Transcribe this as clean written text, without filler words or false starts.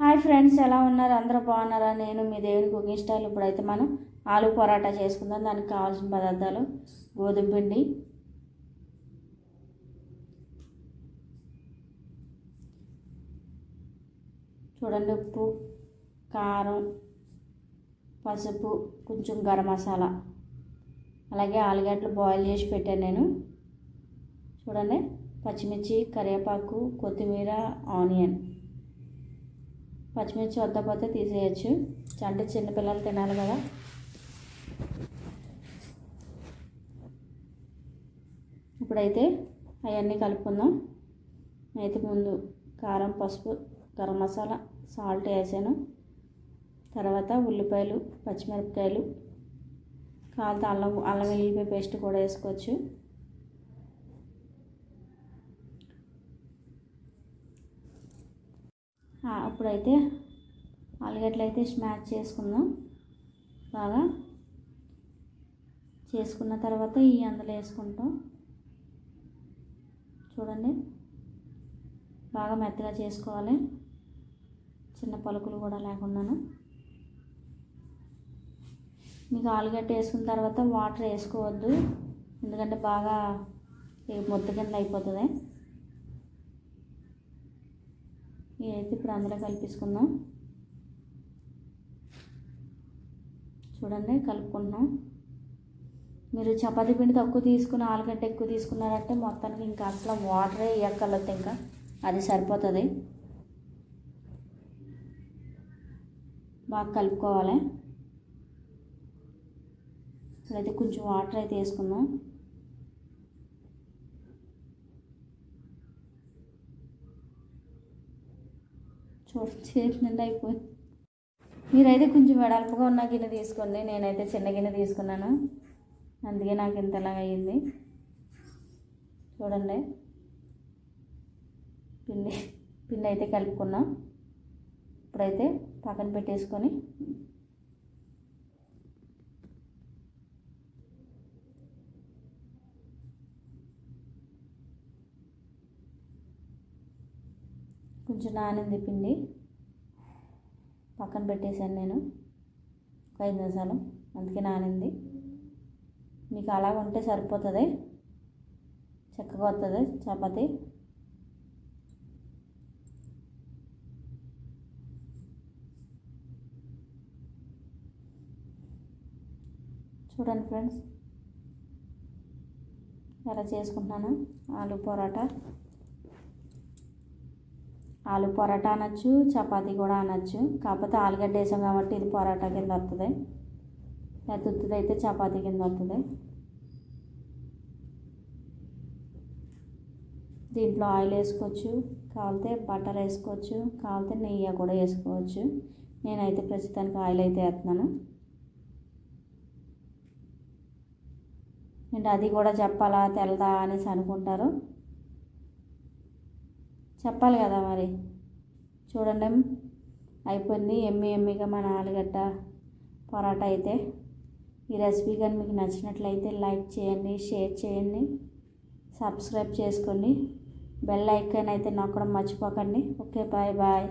Hi friends, ఎలా ఉన్నారు? అందరూ బాగున్నారా? నేను మీ దేవుని కుకింగ్ స్టైల్. ఇప్పుడైతే మనం ఆలు పరాటా చేసుకుందాం. దానికి కావాల్సిన పదార్థాలు: గోధుమ పిండి, చూడండి, ఉప్పు, కారం, పసుపు, కొంచెం గరం మసాలా, అలాగే ఆలుగడ్డలు బాయిల్ చేసి పెట్టాను నేను. చూడండి, పచ్చిమిర్చి, కరివేపాకు, కొత్తిమీర, ఆనియన్. పచ్చిమిర్చి వద్దపోతే తీసేయచ్చు, అంటే చిన్నపిల్లలు తినాలి కదా. ఇప్పుడైతే అవన్నీ కలుపుకుందాం. అయితే ముందు కారం, పసుపు, గరం మసాలా, సాల్ట్ వేసాను. తర్వాత ఉల్లిపాయలు, పచ్చిమిరపకాయలు, కాలితే అల్లం వెల్లుల్లిపాయ పేస్ట్ కూడా వేసుకోవచ్చు. అప్పుడైతే ఆలుగడ్డలు అయితే స్మాష్ చేసుకుందాం. బాగా చేసుకున్న తర్వాత ఈ అందులో వేసుకుంటాం. చూడండి, బాగా మెత్తగా చేసుకోవాలి, చిన్న పలుకులు కూడా లేకుండాను. మీకు ఆలుగడ్డ వేసుకున్న తర్వాత వాటర్ వేసుకోవద్దు, ఎందుకంటే బాగా ముద్ద కింద అయిపోతుంది. ఇదైతే ఇప్పుడు అందులో కలిపేసుకుందాం. చూడండి, కలుపుకుంటున్నాం. మీరు చపాతీ పిండి తక్కువ తీసుకుని ఆలుగడ్డ ఎక్కువ తీసుకున్నారంటే మొత్తానికి ఇంకా అసలు వాటరే వేయక్కర్లేదు, ఇంకా అది సరిపోతుంది. బాగా కలుపుకోవాలి. ఇప్పుడైతే కొంచెం వాటర్ అయితే వేసుకుందాం. చేతి నిండా అయిపోయింది. మీరైతే కొంచెం వెడల్పుగా ఉన్న గిన్నె తీసుకోండి, నేనైతే చిన్న గిన్నె తీసుకున్నాను, అందుకే నాకు ఇంతలాగా అయ్యింది. చూడండి, పిండి అయితే కలుపుకున్నాం. ఇప్పుడైతే పక్కన పెట్టేసుకొని కొంచెం నానింది పిండి, పక్కన పెట్టేశాను నేను ఒక 5 నిమిషాలు, అందుకే నానింది. మీకు అలాగ ఉంటే సరిపోతుంది, చక్కగా వస్తుంది చపాతీ. చూడండి ఫ్రెండ్స్, ఎలా చేసుకుంటున్నాను. ఆలు పరాటా అనొచ్చు, చపాతీ కూడా అనొచ్చు. కాకపోతే ఆలుగడ్డ వేసాం కాబట్టి ఇది పరాటా కింద వస్తుంది, లేకపోతే అయితే చపాతీ కింద వస్తుంది. దీంట్లో ఆయిల్ వేసుకోవచ్చు, కావాలితే బటర్ వేసుకోవచ్చు, కావాలితే నెయ్యి కూడా వేసుకోవచ్చు. నేనైతే ప్రస్తుతానికి ఆయిల్ అయితే వేస్తున్నాను. అంటే అది కూడా చెప్పాలా తెలదా అనేసి అనుకుంటారు, చెప్పాలి కదా మరి. చూడండి, అయిపోయింది ఎమ్మిగా మన ఆలుగడ్డ పరాటా అయితే. ఈ రెసిపీ కానీ మీకు నచ్చినట్లయితే లైక్ చేయండి, షేర్ చేయండి, సబ్స్క్రైబ్ చేసుకోండి, బెల్ ఐకాన్ అయితే నొక్కడం మర్చిపోకండి. Okay, bye bye.